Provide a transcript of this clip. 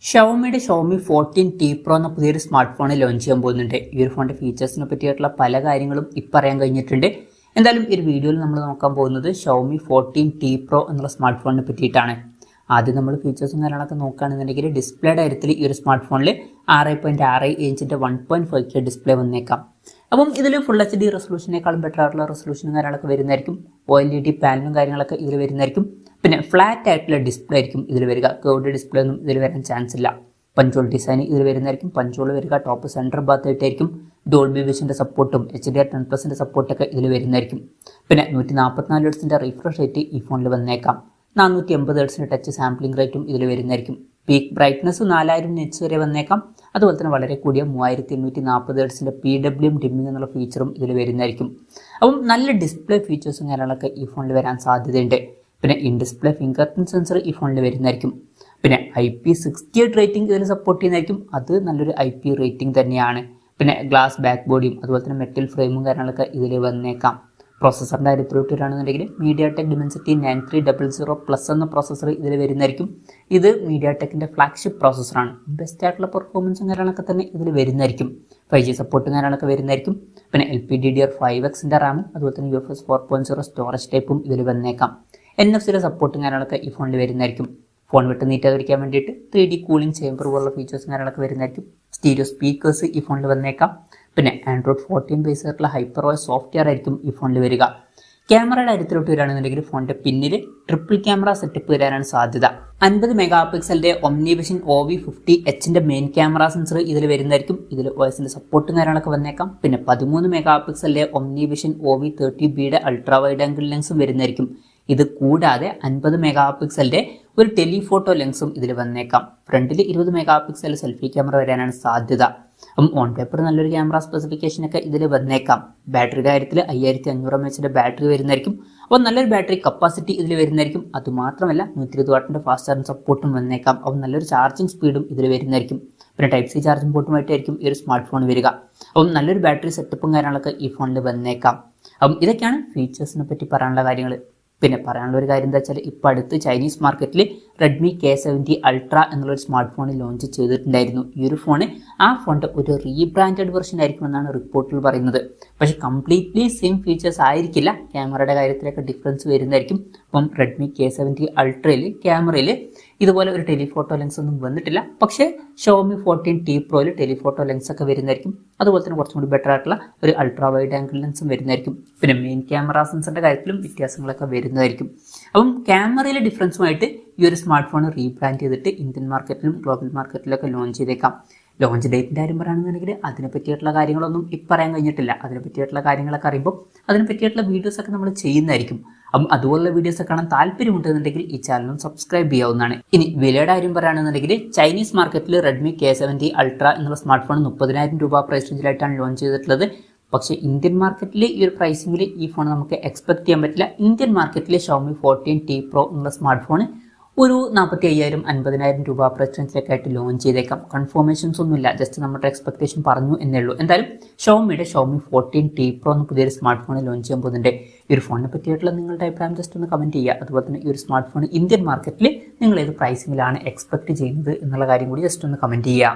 ഷവോമിയുടെ Xiaomi 14T Pro എന്ന പുതിയൊരു smart phone launch ചെയ്യാൻ പോകുന്നുണ്ട്. ഈ ഒരു ഫോണിന്റെ ഫീച്ചേഴ്സിനെ പറ്റിയിട്ടുള്ള പല കാര്യങ്ങളും ഇപ്പം അറിയാൻ കഴിഞ്ഞിട്ടുണ്ട്. എന്തായാലും ഈ ഒരു വീഡിയോയിൽ നമ്മൾ നോക്കാൻ പോകുന്നത് ഷവോമി 14T Pro എന്നുള്ള സ്മാർട്ട് ഫോണിനെ പറ്റിയിട്ടാണ്. ആദ്യം നമ്മൾ ഫീച്ചേഴ്സും കാര്യങ്ങളൊക്കെ നോക്കുകയാണെന്നുണ്ടെങ്കിൽ ഡിസ്പ്ലേയുടെ കാര്യത്തിൽ ഈ ഒരു സ്മാർട്ട് ഫോണിൽ 6.6 ഇഞ്ചിൻ്റെ 1.5K ഡിസ്പ്ലേ വന്നേക്കാം. അപ്പം ഇതിൽ ഫുൾ HD റെസൊല്യൂഷനേക്കാളും ബെറ്റർ ആയിട്ടുള്ള റെസൊല്യൂഷനും കാര്യങ്ങളൊക്കെ വരുന്നതായിരിക്കും. OLED പാനലും കാര്യങ്ങളൊക്കെ ഇതിൽ വരുന്നതായിരിക്കും. പിന്നെ ഫ്ലാറ്റ് ആയിട്ടുള്ള ഡിസ്പ്ലേ ആയിരിക്കും ഇതിൽ വരിക. കേർവ്ഡ് ഡിസ്പ്ലേ ഒന്നും ഇതിൽ വരാൻ ചാൻസ് ഇല്ല. പഞ്ചോൾ ഡിസൈൻ ഇതിൽ വരുന്നതായിരിക്കും. പഞ്ചോൾ വരിക ടോപ്പ് സെൻറ്റർ ഭാഗത്തായിട്ടായിരിക്കും. ഡോൾബി വിഷൻ്റെ സപ്പോർട്ടും HDR 10+ സപ്പോർട്ടൊക്കെ ഇതിൽ വരുന്നതായിരിക്കും. പിന്നെ 144 ഹെർട്സിൻ്റെ റിഫ്രഷ് റേറ്റ് ഈ ഫോണിൽ വന്നേക്കാം. 480 ഹെർട്സിൻ്റെ ടച്ച് സാമ്പിളിംഗ് റേറ്റും ഇതിൽ വരുന്നതായിരിക്കും. പീക്ക് ബ്രൈറ്റ്നസ് 4000 nits വരെ വന്നേക്കാം. അതുപോലെ തന്നെ വളരെ കൂടിയ 3840 ഹെർട്സിൻ്റെ PWM ഡിമ്മിംഗ് എന്നുള്ള ഫീച്ചറും ഇതിൽ വരുന്നതായിരിക്കും. അപ്പം നല്ല ഡിസ്പ്ലേ ഫീച്ചേഴ്സും കാര്യങ്ങളൊക്കെ ഈ ഫോണിൽ വരാൻ സാധ്യതയുണ്ട്. പിന്നെ in display finger print sensor ഈ ഫോണിൽ വരുന്നതായിരിക്കും. പിന്നെ IP68 റേറ്റിംഗ് ഇതിൽ സപ്പോർട്ട് ചെയ്യുന്നതായിരിക്കും. അത് നല്ലൊരു IP റേറ്റിംഗ് തന്നെയാണ്. പിന്നെ ഗ്ലാസ് ബാക്ക് ബോഡിയും അതുപോലെ തന്നെ മെറ്റൽ ഫ്രെയിമും കാര്യങ്ങളൊക്കെ ഇതിൽ വന്നേക്കാം. പ്രോസസ്സറിൻ്റെ കാര്യത്തിലോട്ട് വരികയാണെന്നുണ്ടെങ്കിൽ MediaTek Dimensity 9300+ എന്ന പ്രോസസ്സർ ഇതിൽ വരുന്നതായിരിക്കും. ഇത് MediaTekൻ്റെ ഫ്ലാഗ്ഷിപ്പ് പ്രോസസ്സറാണ്. ബെസ്റ്റ് ആയിട്ടുള്ള പെർഫോമൻസും കാര്യങ്ങളൊക്കെ തന്നെ ഇതിൽ വരുന്നതായിരിക്കും. 5G സപ്പോർട്ടും കാര്യങ്ങളൊക്കെ വരുന്നതായിരിക്കും. പിന്നെ LPDDR5Xൻ്റെ റാമും അതുപോലെ തന്നെ UFS 4.0 സ്റ്റോറേജ് ടൈപ്പും ഇതിൽ വന്നേക്കാം. NFC സപ്പോർട്ടും കാര്യങ്ങളൊക്കെ ഈ ഫോണിൽ വരുന്നതായിരിക്കും. ഫോൺ വിട്ട് നീറ്റാതിരിക്കാൻ വേണ്ടിയിട്ട് 3D കൂളിംഗ് ചേമ്പർ പോലുള്ള ഫീച്ചേഴ്സും കാര്യങ്ങളൊക്കെ വരുന്നതായിരിക്കും. സ്റ്റീരിയോ സ്പീക്കേഴ്സ് ഈ ഫോണിൽ വന്നേക്കാം. പിന്നെ Android 14 ബേസ് ആയിട്ടുള്ള HyperOS സോഫ്റ്റ്വെയർ ആയിരിക്കും ഈ ഫോണിൽ വരിക. ക്യാമറയുടെ കാര്യത്തിലോട്ട് വരികയാണെന്നുണ്ടെങ്കിൽ ഫോണിൻ്റെ പിന്നിൽ ട്രിപ്പിൾ ക്യാമറ സെറ്റപ്പ് വരാനാണ് സാധ്യത. 50 മെഗാപിക്സലിൻ്റെ OmniVision OV50Hൻ്റെ മെയിൻ ക്യാമറ സെൻസർ ഇതിൽ വരുന്നതായിരിക്കും. ഇതിൽ OSൻ്റെ സപ്പോർട്ടും കാര്യങ്ങളൊക്കെ വന്നേക്കാം. പിന്നെ 13 മെഗാപിക്സലിൻ്റെ OmniVision OV30Bയുടെ അൾട്രാ വൈഡ് ആംഗിൾ ലെൻസും വരുന്നതായിരിക്കും. ഇത് കൂടാതെ 50 മെഗാപിക്സലിൻ്റെ ഒരു ടെലിഫോട്ടോ ലെൻസും ഇതിൽ വന്നേക്കാം. ഫ്രണ്ടിൽ 20 മെഗാപിക്സൽ സെൽഫി ക്യാമറ വരാനാണ് സാധ്യത. അപ്പം ഓൺ പേപ്പർ നല്ലൊരു ക്യാമറ സ്പെസിഫിക്കേഷനൊക്കെ ഇതിൽ വന്നേക്കാം. ബാറ്ററിയുടെ കാര്യത്തിൽ 5500 mAhന്റെ ബാറ്ററി വരുന്നതായിരിക്കും. അപ്പോൾ നല്ലൊരു ബാറ്ററി കപ്പാസിറ്റി ഇതിൽ വരുന്നതായിരിക്കും. അതുമാത്രമല്ല 120 വാട്ടിൻ്റെ ഫാസ്റ്റ് ചാർജിങ് സപ്പോർട്ടും വന്നേക്കാം. അപ്പം നല്ലൊരു ചാർജിങ് സ്പീഡും ഇതിൽ വരുന്നതായിരിക്കും. പിന്നെ Type-C ചാർജിങ് പോർട്ടുമായിട്ടായിരിക്കും ഈ ഒരു സ്മാർട്ട് ഫോൺ വരിക. അപ്പം നല്ലൊരു ബാറ്ററി സെറ്റപ്പും കാര്യങ്ങളൊക്കെ ഈ ഫോണിൽ വന്നേക്കാം. അപ്പം ഇതൊക്കെയാണ് ഫീച്ചേഴ്സിനെ പറ്റി പറയാനുള്ള കാര്യങ്ങൾ. പിന്നെ പറയാനുള്ള ഒരു കാര്യം എന്താ വെച്ചാൽ ഇപ്പോൾ അടുത്ത് ചൈനീസ് മാർക്കറ്റിൽ Redmi K70 Ultra എന്നുള്ളൊരു സ്മാർട്ട് ഫോൺ ലോഞ്ച് ചെയ്തിട്ടുണ്ടായിരുന്നു. ഈ ഒരു ഫോൺ ആ ഫോണിൻ്റെ ഒരു റീബ്രാൻഡഡ് വെർഷൻ ആയിരിക്കുമെന്നാണ് റിപ്പോർട്ടിൽ പറയുന്നത്. പക്ഷേ കംപ്ലീറ്റ്ലി സെയിം ഫീച്ചേഴ്സ് ആയിരിക്കില്ല. ക്യാമറയുടെ കാര്യത്തിലൊക്കെ ഡിഫറൻസ് വരുന്നതായിരിക്കും. അപ്പം Redmi K70 Ultra'യിൽ ക്യാമറയിൽ ഇതുപോലെ ഒരു ടെലിഫോട്ടോ ലെൻസ് ഒന്നും വന്നിട്ടില്ല. പക്ഷേ ഷവോമി 14T Proയിൽ ടെലിഫോട്ടോ ലെൻസ് ഒക്കെ വരുന്നതായിരിക്കും. അതുപോലെ തന്നെ കുറച്ചും കൂടി ബെറ്റർ ആയിട്ടുള്ള ഒരു അൾട്രാ വൈഡ് ആംഗിൾ ലെൻസും വരുന്നതായിരിക്കും. പിന്നെ മെയിൻ ക്യാമറ സെൻസറിൻ്റെ കാര്യത്തിലും വ്യത്യാസങ്ങളൊക്കെ വരുന്നതായിരിക്കും. അപ്പം ക്യാമറയിലെ ഡിഫറൻസുമായിട്ട് ഈ ഒരു സ്മാർട്ട് ഫോൺ റീബ്രാൻഡ് ചെയ്തിട്ട് ഇന്ത്യൻ മാർക്കറ്റിലും ഗ്ലോബൽ മാർക്കറ്റിലൊക്കെ ലോഞ്ച് ചെയ്തേക്കാം. ലോഞ്ച് ഡേറ്റിൻ്റെ കാര്യം പറയുകയാണെന്നുണ്ടെങ്കിൽ അതിനെ പറ്റിയിട്ടുള്ള കാര്യങ്ങളൊന്നും ഇപ്പം പറയാൻ കഴിഞ്ഞിട്ടില്ല. അതിനെ പറ്റിയിട്ടുള്ള കാര്യങ്ങളൊക്കെ അറിയുമ്പോൾ അതിനെ പറ്റിയിട്ടുള്ള വീഡിയോസൊക്കെ നമ്മൾ ചെയ്യുന്നതായിരിക്കും. അപ്പം അതുപോലുള്ള വീഡിയോസ് കാണാൻ താല്പര്യമുണ്ടെന്നുണ്ടെങ്കിൽ ഈ ചാനലും സബ്സ്ക്രൈബ് ചെയ്യാവുന്നതാണ്. ഇനി വിലയുടെ കാര്യം പറയുകയാണെന്നുണ്ടെങ്കിൽ ചൈനീസ് മാർക്കറ്റിൽ Redmi K70 Ultra എന്നുള്ള സ്മാർട്ട് ഫോൺ 30,000 രൂപ പ്രൈസ് റേഞ്ചിലായിട്ടാണ് ലോഞ്ച് ചെയ്തിട്ടുള്ളത്. പക്ഷേ ഇന്ത്യൻ മാർക്കറ്റിൽ ഈ ഒരു പ്രൈസിങ്ങിൽ ഈ ഫോൺ നമുക്ക് എക്സ്പെക്ട് ചെയ്യാൻ പറ്റില്ല. ഇന്ത്യൻ മാർക്കറ്റിൽ ഷവോമി 14T Pro എന്നുള്ള സ്മാർട്ട് ഫോൺ ഒരു 45,000-50,000 രൂപ പ്രൈസ് റേഞ്ചിലേക്കായിട്ട് ലോഞ്ച് ചെയ്തേക്കാം. കൺഫർമേഷൻസ് ഒന്നുമില്ല, ജസ്റ്റ് നമ്മുടെ എക്സ്പെക്ടേഷൻ പറഞ്ഞു എന്നേ ഉള്ളൂ. എന്തായാലും ഷവോമിയുടെ ഷവോമി 14T Pro എന്ന പുതിയൊരു സ്മാർട്ട് ഫോൺ ലോഞ്ച് ചെയ്യാൻ പോകുന്നുണ്ട്. ഈ ഒരു ഫോണിനെ പറ്റിയിട്ടുള്ള നിങ്ങളുടെ അഭിപ്രായം ജസ്റ്റ് ഒന്ന് കമൻറ്റ് ചെയ്യുക. അതുപോലെ തന്നെ ഈ ഒരു സ്മാർട്ട് ഫോൺ ഇന്ത്യൻ മാർക്കറ്റിൽ നിങ്ങൾ ഏത് പ്രൈസിങ്ങിലാണ് എക്സ്പെക്ട് ചെയ്യുന്നത് എന്നുള്ള കാര്യം കൂടി ജസ്റ്റ് ഒന്ന് കമൻറ്റ് ചെയ്യുക.